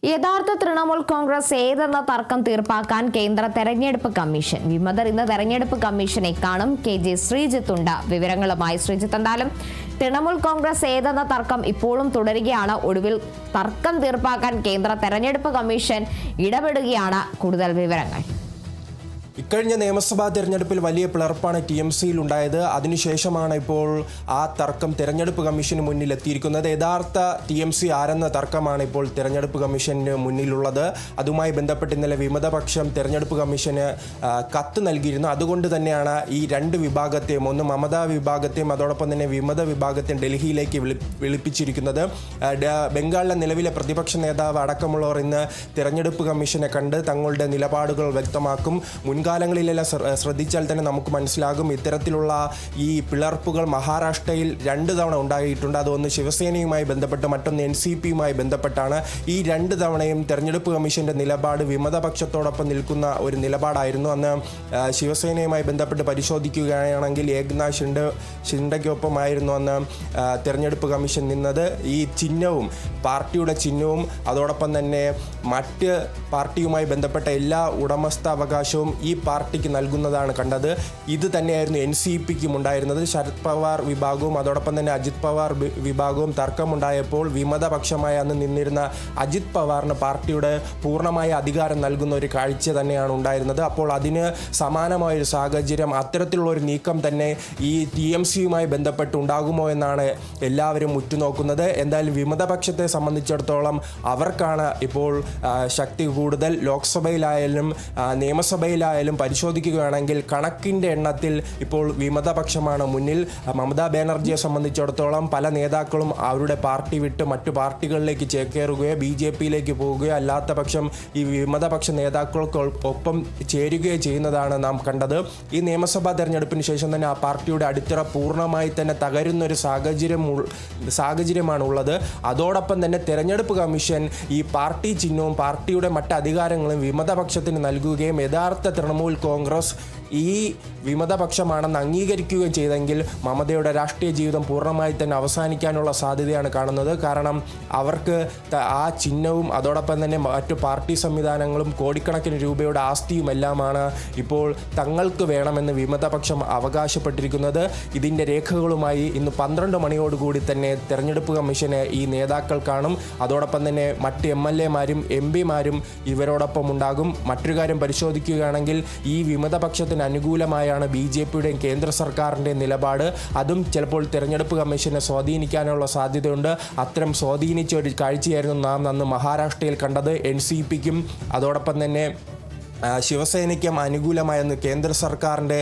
യഥാർത്ഥ തൃണമൂൽ കോൺഗ്രസ് ഏതെന്ന തർക്കം തീർപ്പാക്കാൻ കേന്ദ്ര തെരഞ്ഞെടുപ്പ് കമ്മീഷൻ. വിമതർ ഇന്ന് തെരഞ്ഞെടുപ്പ് കമ്മീഷനെ കാണും. KJ ശ്രീജിത്ത് ഉണ്ട് വിവരങ്ങളുമായി. ശ്രീജിത്ത്, എന്തായാലും തൃണമൂൽ കോൺഗ്രസ് ഏതെന്ന തർക്കം ഇപ്പോഴും തുടരുകയാണ്. ഒടുവിൽ തർക്കം തീർപ്പാക്കാൻ കേന്ദ്ര തെരഞ്ഞെടുപ്പ് കമ്മീഷൻ ഇടപെടുകയാണ്. കൂടുതൽ വിവരങ്ങൾ. ഇക്കഴിഞ്ഞ നിയമസഭാ തെരഞ്ഞെടുപ്പിൽ വലിയ പിളർപ്പാണ് TMCയിൽ ഉണ്ടായത്. അതിനുശേഷമാണ് ഇപ്പോൾ ആ തർക്കം തെരഞ്ഞെടുപ്പ് കമ്മീഷന് മുന്നിൽ എത്തിയിരിക്കുന്നത്. യഥാർത്ഥ TMC ആരെന്ന തർക്കമാണ് ഇപ്പോൾ തെരഞ്ഞെടുപ്പ് കമ്മീഷന് മുന്നിലുള്ളത്. അതുമായി ബന്ധപ്പെട്ട് ഇന്നലെ വിമതപക്ഷം തെരഞ്ഞെടുപ്പ് കമ്മീഷന് കത്ത് നൽകിയിരുന്നു. അതുകൊണ്ട് തന്നെയാണ് ഈ രണ്ട് വിഭാഗത്തെയും, ഒന്ന് മമതാ വിഭാഗത്തെയും അതോടൊപ്പം തന്നെ വിമത വിഭാഗത്തെയും ഡൽഹിയിലേക്ക് വിളിപ്പിച്ചിരിക്കുന്നത്. ബംഗാളിലെ നിലവിലെ പ്രതിപക്ഷ നേതാവ് അടക്കമുള്ളവർ ഇന്ന് തെരഞ്ഞെടുപ്പ് കമ്മീഷനെ കണ്ട് തങ്ങളുടെ നിലപാടുകൾ വ്യക്തമാക്കും. മുൻകാലങ്ങളിലെല്ലാം ശ്രദ്ധിച്ചാൽ തന്നെ നമുക്ക് മനസ്സിലാകും ഇത്തരത്തിലുള്ള ഈ പിളർപ്പുകൾ മഹാരാഷ്ട്രയിൽ 2 തവണ ഉണ്ടായിട്ടുണ്ട്. അതൊന്ന് ശിവസേനയുമായി ബന്ധപ്പെട്ട്, മറ്റൊന്ന് NCPയുമായി ബന്ധപ്പെട്ടാണ്. ഈ 2 തവണയും തെരഞ്ഞെടുപ്പ് കമ്മീഷന്റെ നിലപാട് വിമതപക്ഷത്തോടൊപ്പം നിൽക്കുന്ന ഒരു നിലപാടായിരുന്നു. അന്ന് ശിവസേനയുമായി ബന്ധപ്പെട്ട് പരിശോധിക്കുകയാണെങ്കിൽ ഏക്നാഥ് ഷിൻഡെക്കൊപ്പമായിരുന്നു അന്ന് തെരഞ്ഞെടുപ്പ് കമ്മീഷൻ നിന്നത്. ഈ ചിഹ്നവും, പാർട്ടിയുടെ ചിഹ്നവും അതോടൊപ്പം തന്നെ മറ്റ് പാർട്ടിയുമായി ബന്ധപ്പെട്ട എല്ലാ ഉടമസ്ഥാവകാശവും ഈ പാർട്ടിക്ക് നൽകുന്നതാണ് കണ്ടത്. ഇത് തന്നെയായിരുന്നു NCPക്കും ഉണ്ടായിരുന്നത്. ശരത് പവാർ വിഭാഗവും അതോടൊപ്പം തന്നെ അജിത് പവാർ വിഭാഗവും തർക്കമുണ്ടായപ്പോൾ വിമതപക്ഷമായി അന്ന് നിന്നിരുന്ന അജിത് പവാറിന് പാർട്ടിയുടെ പൂർണ്ണമായ അധികാരം നൽകുന്ന ഒരു കാഴ്ച തന്നെയാണ് ഉണ്ടായിരുന്നത്. അപ്പോൾ അതിന് സമാനമായൊരു സാഹചര്യം, അത്തരത്തിലുള്ള ഒരു നീക്കം തന്നെ ഈ TMCയുമായി ബന്ധപ്പെട്ട് ഉണ്ടാകുമോ എന്നാണ് എല്ലാവരും ഉറ്റുനോക്കുന്നത്. എന്തായാലും വിമതപക്ഷത്തെ സംബന്ധിച്ചിടത്തോളം അവർക്കാണ് ഇപ്പോൾ ശക്തി കൂടുതൽ. ലോക്സഭയിലായാലും നിയമസഭയിലായാലും പരിശോധിക്കുകയാണെങ്കിൽ കണക്കിൻ്റെ എണ്ണത്തിൽ ഇപ്പോൾ വിമതപക്ഷമാണ് മുന്നിൽ. മമതാ ബാനർജിയെ സംബന്ധിച്ചിടത്തോളം പല നേതാക്കളും അവരുടെ പാർട്ടി വിട്ട് മറ്റു പാർട്ടികളിലേക്ക് ചേക്കേറുകയോ BJPയിലേക്ക് പോവുകയോ അല്ലാത്ത പക്ഷം ഈ വിമതപക്ഷ നേതാക്കൾക്കൊപ്പം ചേരുകയോ ചെയ്യുന്നതാണ് നാം കണ്ടത്. ഈ നിയമസഭാ തെരഞ്ഞെടുപ്പിന് ശേഷം തന്നെ ആ പാർട്ടിയുടെ അടിത്തറ പൂർണ്ണമായി തന്നെ തകരുന്നൊരു സാഹചര്യമാണ് ഉള്ളത്. അതോടൊപ്പം തന്നെ തെരഞ്ഞെടുപ്പ് കമ്മീഷൻ ഈ പാർട്ടി ചിഹ്നവും പാർട്ടിയുടെ മറ്റ് അധികാരങ്ങളും വിമതപക്ഷത്തിന് നൽകുകയും യഥാർത്ഥ തൃണമൂൽ കോൺഗ്രസ് ഈ വിമതപക്ഷമാണെന്ന് അംഗീകരിക്കുകയും ചെയ്തെങ്കിൽ മമതയുടെ രാഷ്ട്രീയ ജീവിതം പൂർണ്ണമായി തന്നെ അവസാനിക്കാനുള്ള സാധ്യതയാണ് കാണുന്നത്. കാരണം അവർക്ക് ആ ചിഹ്നവും അതോടൊപ്പം തന്നെ മറ്റു പാർട്ടി സംവിധാനങ്ങളും കോടിക്കണക്കിന് രൂപയുടെ ആസ്തിയുമെല്ലാമാണ് ഇപ്പോൾ തങ്ങൾക്ക് വേണമെന്ന് വിമതപക്ഷം അവകാശപ്പെട്ടിരിക്കുന്നത്. ഇതിൻ്റെ രേഖകളുമായി ഇന്ന് 12 മണിയോടുകൂടി തന്നെ തെരഞ്ഞെടുപ്പ് കമ്മീഷനെ ഈ നേതാക്കൾ കാണും. അതോടൊപ്പം തന്നെ മറ്റ് MLAമാരും MP മാരും ഇവരോടൊപ്പം ഉണ്ടാകും. മറ്റൊരു കാര്യം പരിശോധിക്കുകയാണെങ്കിൽ ഈ വിമതപക്ഷത്തിന് അനുകൂലമായാണ് BJPയുടെയും കേന്ദ്ര സർക്കാരിൻ്റെ നിലപാട്. അതും ചിലപ്പോൾ തെരഞ്ഞെടുപ്പ് കമ്മീഷനെ സ്വാധീനിക്കാനുള്ള സാധ്യതയുണ്ട്. അത്തരം സ്വാധീനിച്ച ഒരു കാഴ്ചയായിരുന്നു നാം അന്ന് മഹാരാഷ്ട്രയിൽ കണ്ടത്. NCPക്കും അതോടൊപ്പം തന്നെ ശിവസേനയ്ക്കും അനുകൂലമായെന്ന് കേന്ദ്ര സർക്കാരിൻ്റെ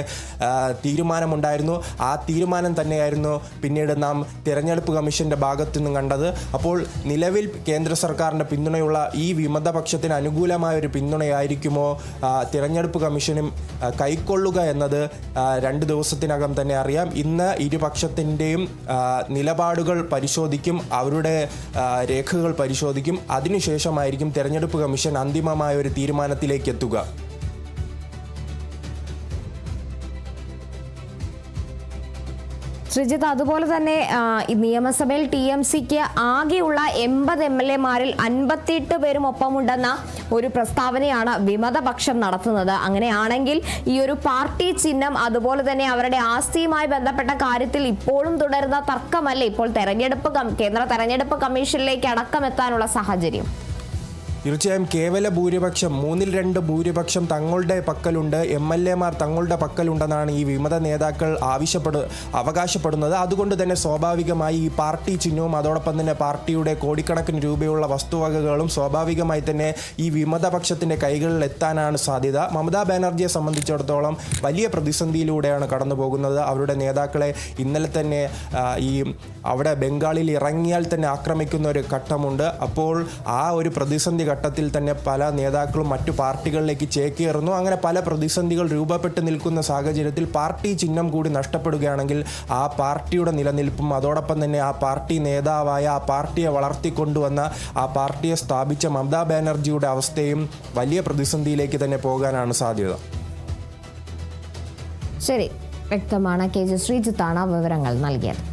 തീരുമാനമുണ്ടായിരുന്നു. ആ തീരുമാനം തന്നെയായിരുന്നു പിന്നീട് നാം തിരഞ്ഞെടുപ്പ് കമ്മീഷൻ്റെ ഭാഗത്തു നിന്നും കണ്ടത്. അപ്പോൾ നിലവിൽ കേന്ദ്ര സർക്കാരിൻ്റെ പിന്തുണയുള്ള ഈ വിമതപക്ഷത്തിന് അനുകൂലമായൊരു പിന്തുണയായിരിക്കുമോ തിരഞ്ഞെടുപ്പ് കമ്മീഷനും കൈക്കൊള്ളുക എന്നത് 2 ദിവസത്തിനകം തന്നെ അറിയാം. ഇന്ന് ഇരുപക്ഷത്തിൻ്റെയും നിലപാടുകൾ പരിശോധിക്കും, അവരുടെ രേഖകൾ പരിശോധിക്കും. അതിനുശേഷമായിരിക്കും തിരഞ്ഞെടുപ്പ് കമ്മീഷൻ അന്തിമമായ ഒരു തീരുമാനത്തിലേക്ക് എത്തുക. ശ്രീജിത്ത്, അതുപോലെ തന്നെ നിയമസഭയിൽ TMCക്ക് ആകെയുള്ള 80 MLAമാരിൽ 58 പേരും ഒപ്പമുണ്ടെന്ന ഒരു പ്രസ്താവനയാണ് വിമതപക്ഷം നടത്തുന്നത്. അങ്ങനെയാണെങ്കിൽ ഈ ഒരു പാർട്ടി ചിഹ്നം അതുപോലെ തന്നെ അവരുടെ ആസ്തിയുമായി ബന്ധപ്പെട്ട കാര്യത്തിൽ ഇപ്പോഴും തുടരുന്ന തർക്കമല്ലേ ഇപ്പോൾ കേന്ദ്ര തെരഞ്ഞെടുപ്പ് കമ്മീഷനിലേക്ക് അടക്കമെത്താനുള്ള സാഹചര്യം? തീർച്ചയായും കേവല ഭൂരിപക്ഷം, 3/2 ഭൂരിപക്ഷം തങ്ങളുടെ പക്കലുണ്ട്, MLAമാർ തങ്ങളുടെ പക്കലുണ്ടെന്നാണ് ഈ വിമത നേതാക്കൾ അവകാശപ്പെടുന്നത്. അതുകൊണ്ട് തന്നെ സ്വാഭാവികമായി ഈ പാർട്ടി ചിഹ്നവും അതോടൊപ്പം തന്നെ പാർട്ടിയുടെ കോടിക്കണക്കിന് രൂപയുള്ള വസ്തുവകകളും സ്വാഭാവികമായി തന്നെ ഈ വിമതപക്ഷത്തിൻ്റെ കൈകളിൽ എത്താനാണ് സാധ്യത. മമതാ ബാനർജിയെ സംബന്ധിച്ചിടത്തോളം വലിയ പ്രതിസന്ധിയിലൂടെയാണ് കടന്നു പോകുന്നത്. അവരുടെ നേതാക്കളെ ഇന്നലെ തന്നെ അവിടെ ബംഗാളിൽ ഇറങ്ങിയാൽ തന്നെ ആക്രമിക്കുന്ന ഒരു ഘട്ടമുണ്ട്. അപ്പോൾ ആ ഒരു പ്രതിസന്ധി ഘട്ടത്തിൽ തന്നെ പല നേതാക്കളും മറ്റു പാർട്ടികളിലേക്ക് ചേക്കേറുന്നു. അങ്ങനെ പല പ്രതിസന്ധികൾ രൂപപ്പെട്ട് നിൽക്കുന്ന സാഹചര്യത്തിൽ പാർട്ടി ചിഹ്നം കൂടി നഷ്ടപ്പെടുകയാണെങ്കിൽ ആ പാർട്ടിയുടെ നിലനിൽപ്പും അതോടൊപ്പം തന്നെ ആ പാർട്ടി നേതാവായ, ആ പാർട്ടിയെ വളർത്തിക്കൊണ്ടുവന്ന, ആ പാർട്ടിയെ സ്ഥാപിച്ച മമതാ ബാനർജിയുടെ അവസ്ഥയും വലിയ പ്രതിസന്ധിയിലേക്ക് തന്നെ പോകാനാണ് സാധ്യത. ശരി, വ്യക്തമാണ്. KJ ശ്രീജിത്താണ് വിവരങ്ങൾ നൽകിയത്.